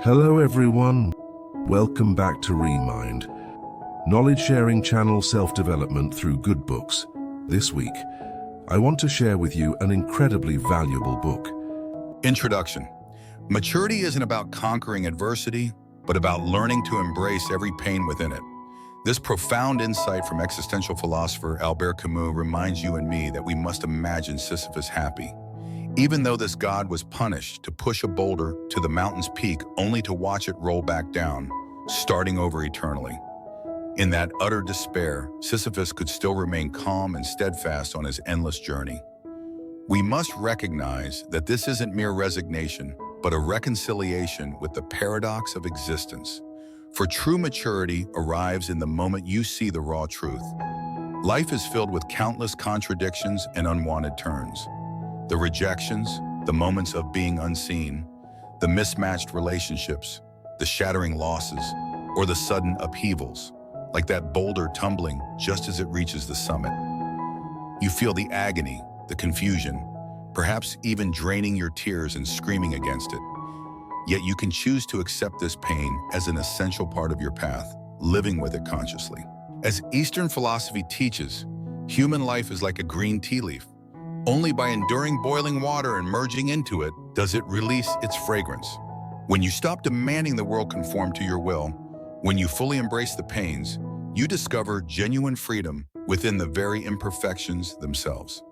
Hello everyone, welcome back to Remind, knowledge sharing channel self-development through good books. This week, I want to share with you an incredibly valuable book. Introduction. Maturity isn't about conquering adversity, but about learning to embrace every pain within it. This profound insight from existential philosopher Albert Camus reminds you and me that we must imagine Sisyphus happy, even though this god was punished to push a boulder to the mountain's peak only to watch it roll back down, starting over eternally. In that utter despair, Sisyphus could still remain calm and steadfast on his endless journey. We must recognize that this isn't mere resignation, but a reconciliation with the paradox of existence. For true maturity arrives in the moment you see the raw truth. Life is filled with countless contradictions and unwanted turns. The rejections, the moments of being unseen, the mismatched relationships, the shattering losses, or the sudden upheavals, like that boulder tumbling just as it reaches the summit. You feel the agony, the confusion, perhaps even draining your tears and screaming against it. Yet you can choose to accept this pain as an essential part of your path, living with it consciously. As Eastern philosophy teaches, human life is like a green tea leaf. Only by enduring boiling water and merging into it does it release its fragrance. When you stop demanding the world conform to your will, when you fully embrace the pains, you discover genuine freedom within the very imperfections themselves.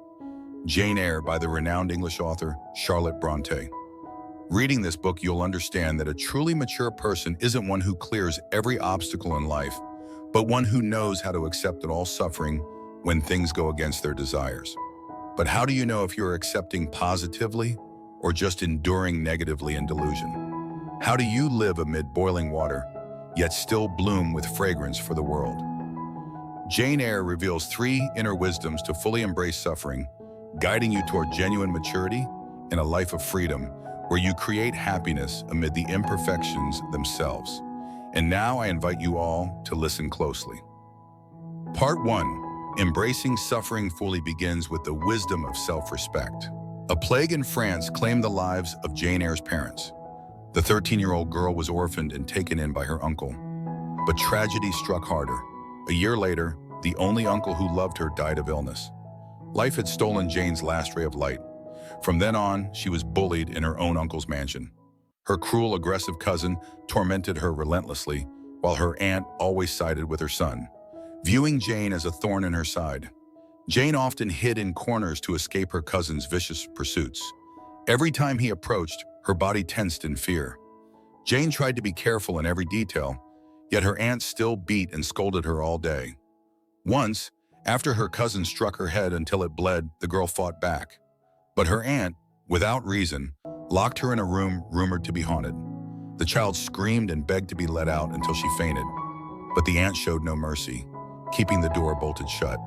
Jane Eyre by the renowned English author Charlotte Brontë. Reading this book, you'll understand that a truly mature person isn't one who clears every obstacle in life, but one who knows how to accept all suffering when things go against their desires. But how do you know if you're accepting positively or just enduring negatively in delusion? How do you live amid boiling water, yet still bloom with fragrance for the world? Jane Eyre reveals 3 inner wisdoms to fully embrace suffering, guiding you toward genuine maturity and a life of freedom where you create happiness amid the imperfections themselves. And now I invite you all to listen closely. Part 1. Embracing suffering fully begins with the wisdom of self-respect. A plague in France claimed the lives of Jane Eyre's parents. The 13-year-old girl was orphaned and taken in by her uncle. But tragedy struck harder. A year later, the only uncle who loved her died of illness. Life had stolen Jane's last ray of light. From then on, she was bullied in her own uncle's mansion. Her cruel, aggressive cousin tormented her relentlessly, while her aunt always sided with her son, viewing Jane as a thorn in her side. Jane often hid in corners to escape her cousin's vicious pursuits. Every time he approached, her body tensed in fear. Jane tried to be careful in every detail, yet her aunt still beat and scolded her all day. Once, after her cousin struck her head until it bled, the girl fought back. But her aunt, without reason, locked her in a room rumored to be haunted. The child screamed and begged to be let out until she fainted, but the aunt showed no mercy, keeping the door bolted shut.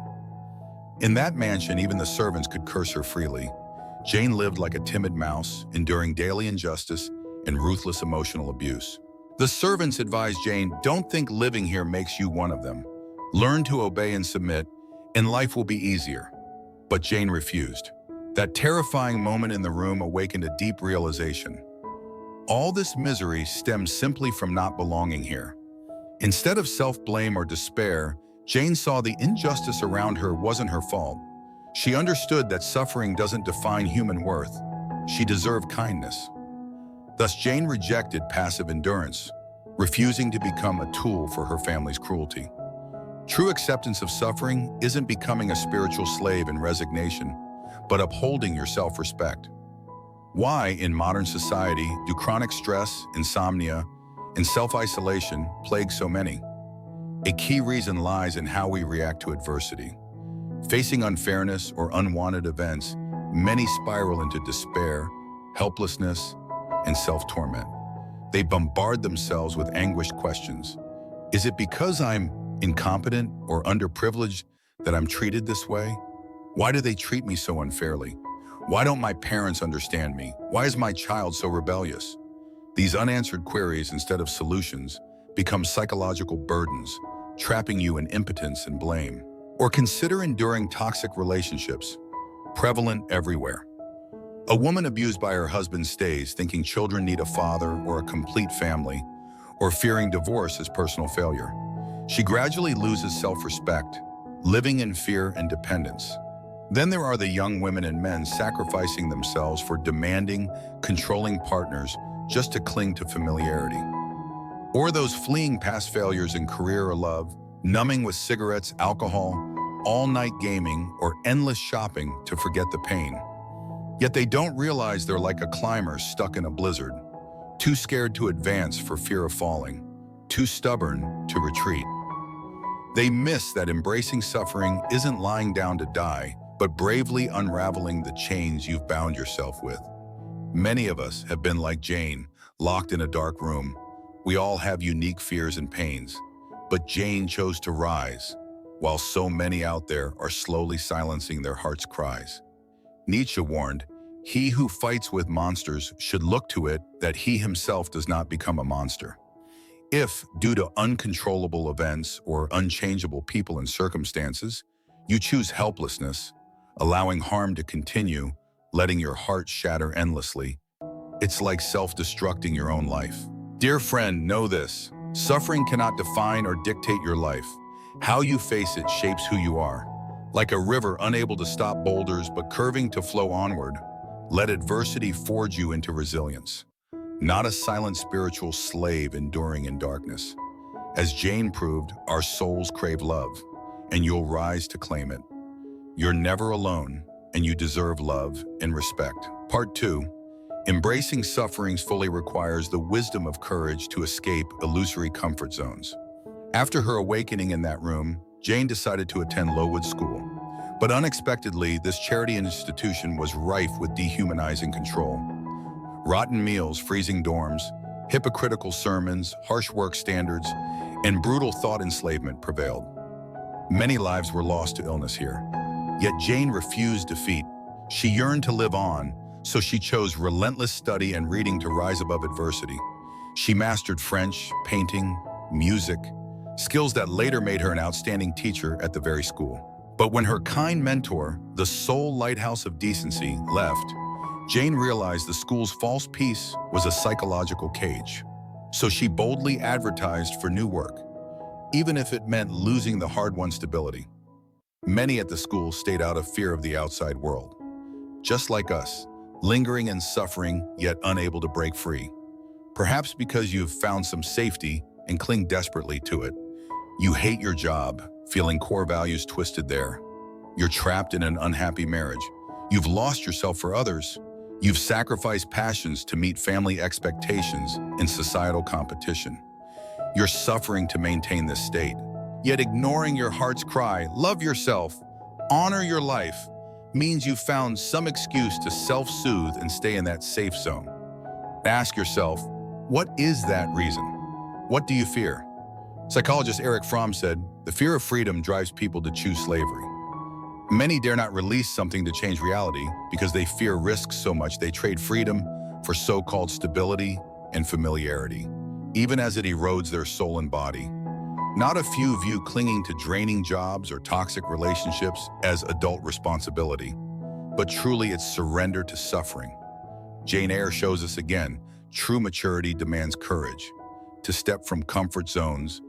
In that mansion, even the servants could curse her freely. Jane lived like a timid mouse, enduring daily injustice and ruthless emotional abuse. The servants advised Jane, "Don't think living here makes you one of them. Learn to obey and submit, and life will be easier." But Jane refused. That terrifying moment in the room awakened a deep realization. All this misery stemmed simply from not belonging here. Instead of self-blame or despair, Jane saw the injustice around her wasn't her fault. She understood that suffering doesn't define human worth. She deserved kindness. Thus, Jane rejected passive endurance, refusing to become a tool for her family's cruelty. True acceptance of suffering isn't becoming a spiritual slave in resignation, but upholding your self-respect. Why, in modern society, do chronic stress, insomnia, and self-isolation plague so many? A key reason lies in how we react to adversity. Facing unfairness or unwanted events, many spiral into despair, helplessness, and self-torment. They bombard themselves with anguished questions. Is it because I'm incompetent or underprivileged that I'm treated this way? Why do they treat me so unfairly? Why don't my parents understand me? Why is my child so rebellious? These unanswered queries, instead of solutions, become psychological burdens, trapping you in impotence and blame. Or consider enduring toxic relationships, prevalent everywhere. A woman abused by her husband stays, thinking children need a father or a complete family, or fearing divorce as personal failure. She gradually loses self-respect, living in fear and dependence. Then there are the young women and men sacrificing themselves for demanding, controlling partners just to cling to familiarity. Or those fleeing past failures in career or love, numbing with cigarettes, alcohol, all-night gaming, or endless shopping to forget the pain. Yet they don't realize they're like a climber stuck in a blizzard, too scared to advance for fear of falling, too stubborn to retreat. They miss that embracing suffering isn't lying down to die, but bravely unraveling the chains you've bound yourself with. Many of us have been like Jane, locked in a dark room. We all have unique fears and pains, but Jane chose to rise, while so many out there are slowly silencing their heart's cries. Nietzsche warned, "He who fights with monsters should look to it that he himself does not become a monster." If, due to uncontrollable events or unchangeable people and circumstances, you choose helplessness, allowing harm to continue, letting your heart shatter endlessly, it's like self-destructing your own life. Dear friend, know this: suffering cannot define or dictate your life. How you face it shapes who you are. Like a river unable to stop boulders but curving to flow onward, let adversity forge you into resilience. Not a silent spiritual slave enduring in darkness. As Jane proved, our souls crave love, and you'll rise to claim it. You're never alone, and you deserve love and respect. Part 2. Embracing sufferings fully requires the wisdom of courage to escape illusory comfort zones. After her awakening in that room, Jane decided to attend Lowood School. But unexpectedly, this charity institution was rife with dehumanizing control. Rotten meals, freezing dorms, hypocritical sermons, harsh work standards, and brutal thought enslavement prevailed. Many lives were lost to illness here. Yet Jane refused defeat. She yearned to live on, so she chose relentless study and reading to rise above adversity. She mastered French, painting, music, skills that later made her an outstanding teacher at the very school. But when her kind mentor, the sole lighthouse of decency, left, Jane realized the school's false peace was a psychological cage. So she boldly advertised for new work, even if it meant losing the hard-won stability. Many at the school stayed out of fear of the outside world. Just like us, lingering and suffering, yet unable to break free. Perhaps because you've found some safety and cling desperately to it. You hate your job, feeling core values twisted there. You're trapped in an unhappy marriage. You've lost yourself for others. You've sacrificed passions to meet family expectations and societal competition. You're suffering to maintain this state. Yet ignoring your heart's cry, love yourself, honor your life, means you've found some excuse to self-soothe and stay in that safe zone. Ask yourself, what is that reason? What do you fear? Psychologist Erich Fromm said, "The fear of freedom drives people to choose slavery." Many dare not release something to change reality because they fear risks so much they trade freedom for so-called stability and familiarity, even as it erodes their soul and body. Not a few view clinging to draining jobs or toxic relationships as adult responsibility, but truly it's surrender to suffering. Jane Eyre shows us again, true maturity demands courage to step from comfort zones,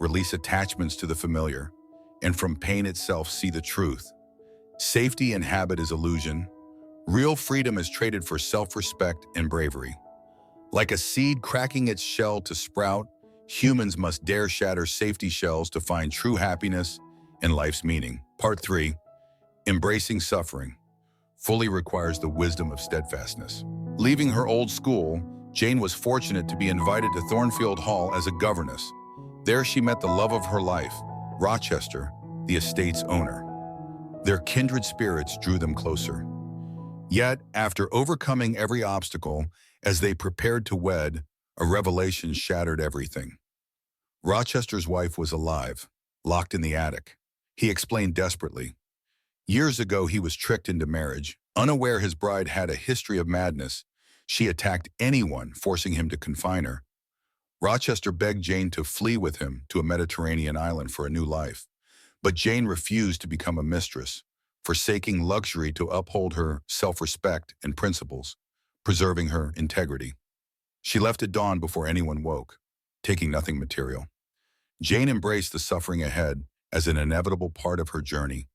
release attachments to the familiar, and from pain itself see the truth. Safety and habit is illusion. Real freedom is traded for self-respect and bravery. Like a seed cracking its shell to sprout, humans must dare shatter safety shells to find true happiness and life's meaning. Part 3. Embracing suffering fully requires the wisdom of steadfastness. Leaving her old school, Jane was fortunate to be invited to Thornfield Hall as a governess. There she met the love of her life, Rochester, the estate's owner. Their kindred spirits drew them closer. Yet, after overcoming every obstacle, as they prepared to wed, a revelation shattered everything. Rochester's wife was alive, locked in the attic. He explained desperately. Years ago, he was tricked into marriage. Unaware his bride had a history of madness, she attacked anyone, forcing him to confine her. Rochester begged Jane to flee with him to a Mediterranean island for a new life. But Jane refused to become a mistress, forsaking luxury to uphold her self-respect and principles, preserving her integrity. She left at dawn before anyone woke, taking nothing material. Jane embraced the suffering ahead as an inevitable part of her journey,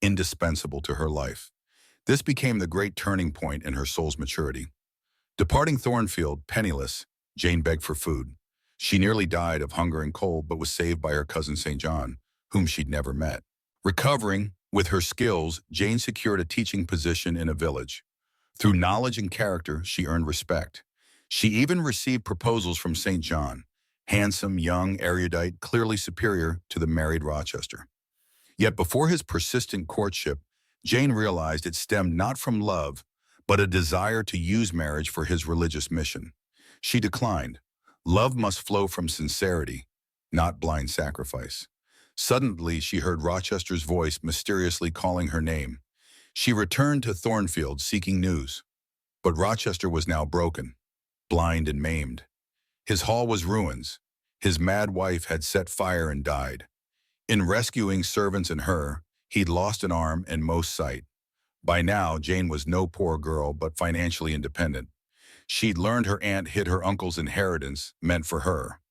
indispensable to her life. This became the great turning point in her soul's maturity. Departing Thornfield, penniless, Jane begged for food. She nearly died of hunger and cold, but was saved by her cousin St. John, whom she'd never met. Recovering, with her skills, Jane secured a teaching position in a village. Through knowledge and character, she earned respect. She even received proposals from St. John, handsome, young, erudite, clearly superior to the married Rochester. Yet before his persistent courtship, Jane realized it stemmed not from love, but a desire to use marriage for his religious mission. She declined. Love must flow from sincerity, not blind sacrifice. Suddenly, she heard Rochester's voice mysteriously calling her name. She returned to Thornfield seeking news. But Rochester was now broken, blind and maimed. His hall was ruins. His mad wife had set fire and died. In rescuing servants and her, he'd lost an arm and most sight. By now, Jane was no poor girl, but financially independent. She'd learned her aunt hid her uncle's inheritance meant for her.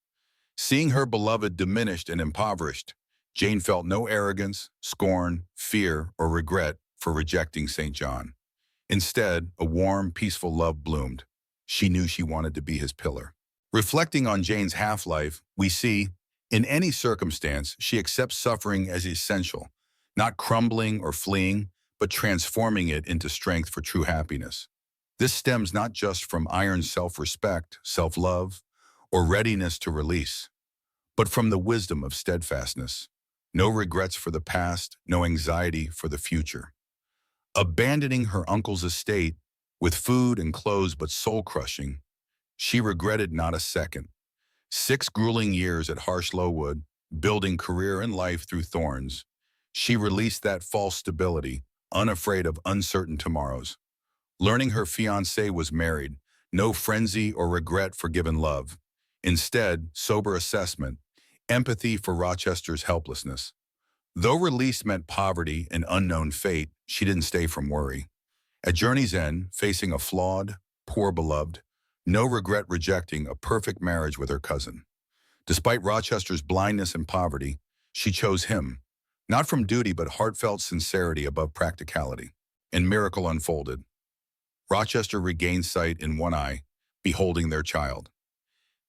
Seeing her beloved diminished and impoverished, Jane felt no arrogance, scorn, fear, or regret for rejecting St. John. Instead, a warm, peaceful love bloomed. She knew she wanted to be his pillar. Reflecting on Jane's half-life, we see, in any circumstance, she accepts suffering as essential, not crumbling or fleeing, but transforming it into strength for true happiness. This stems not just from iron self-respect, self-love, or readiness to release, but from the wisdom of steadfastness. No regrets for the past, no anxiety for the future. Abandoning her uncle's estate, with food and clothes but soul-crushing, she regretted not a second. 6 grueling years at harsh Lowood, building career and life through thorns, she released that false stability, unafraid of uncertain tomorrows. Learning her fiancé was married, no frenzy or regret for given love. Instead, sober assessment, empathy for Rochester's helplessness. Though release meant poverty and unknown fate, she didn't stay from worry. At journey's end, facing a flawed, poor beloved, no regret rejecting a perfect marriage with her cousin. Despite Rochester's blindness and poverty, she chose him, not from duty but heartfelt sincerity above practicality. And miracle unfolded. Rochester regained sight in one eye, beholding their child.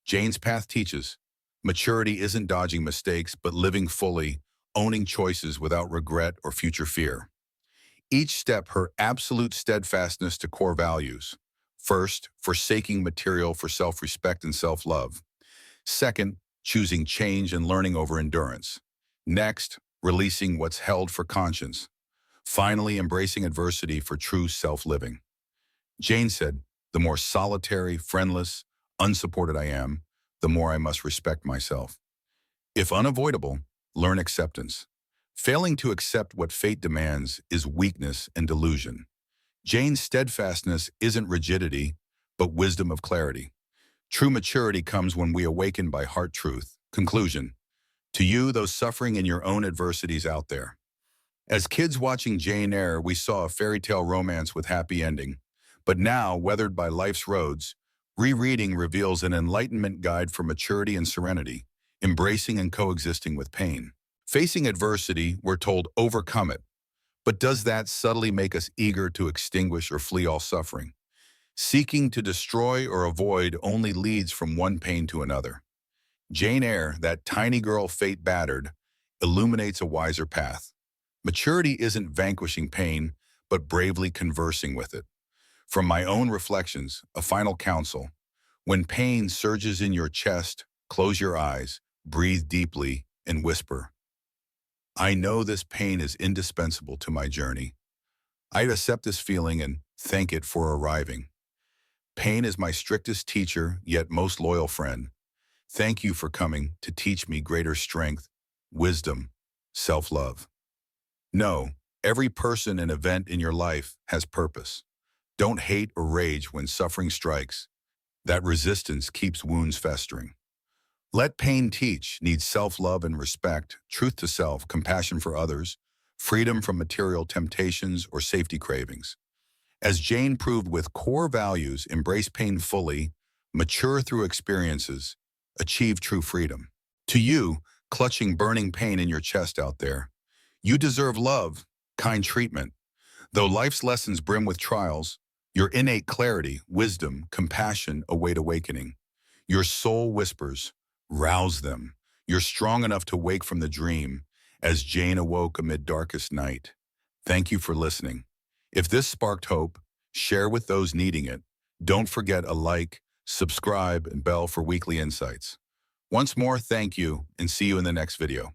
Jane's path teaches, maturity isn't dodging mistakes, but living fully, owning choices without regret or future fear. Each step, her absolute steadfastness to core values. First, forsaking material for self-respect and self-love. Second, choosing change and learning over endurance. Next, releasing what's held for conscience. Finally, embracing adversity for true self-living. Jane said, the more solitary, friendless, unsupported I am, the more I must respect myself. If unavoidable, learn acceptance. Failing to accept what fate demands is weakness and delusion. Jane's steadfastness isn't rigidity, but wisdom of clarity. True maturity comes when we awaken by heart truth. Conclusion. To you, those suffering in your own adversities out there. As kids watching Jane Eyre, we saw a fairy tale romance with happy ending. But now, weathered by life's roads, rereading reveals an enlightenment guide for maturity and serenity, embracing and coexisting with pain. Facing adversity, we're told, overcome it. But does that subtly make us eager to extinguish or flee all suffering? Seeking to destroy or avoid only leads from one pain to another. Jane Eyre, that tiny girl fate battered, illuminates a wiser path. Maturity isn't vanquishing pain, but bravely conversing with it. From my own reflections, a final counsel. When pain surges in your chest, close your eyes, breathe deeply, and whisper, I know this pain is indispensable to my journey. I'd accept this feeling and thank it for arriving. Pain is my strictest teacher, yet most loyal friend. Thank you for coming to teach me greater strength, wisdom, self-love. Know, every person and event in your life has purpose. Don't hate or rage when suffering strikes. That resistance keeps wounds festering. Let pain teach needs self-love and respect, truth to self, compassion for others, freedom from material temptations or safety cravings. As Jane proved with core values, embrace pain fully, mature through experiences, achieve true freedom. To you, clutching burning pain in your chest out there, you deserve love, kind treatment. Though life's lessons brim with trials, your innate clarity, wisdom, compassion await awakening. Your soul whispers, rouse them. You're strong enough to wake from the dream, as Jane awoke amid darkest night. Thank you for listening. If this sparked hope, share with those needing it. Don't forget a like, subscribe, and bell for weekly insights. Once more, thank you, and see you in the next video.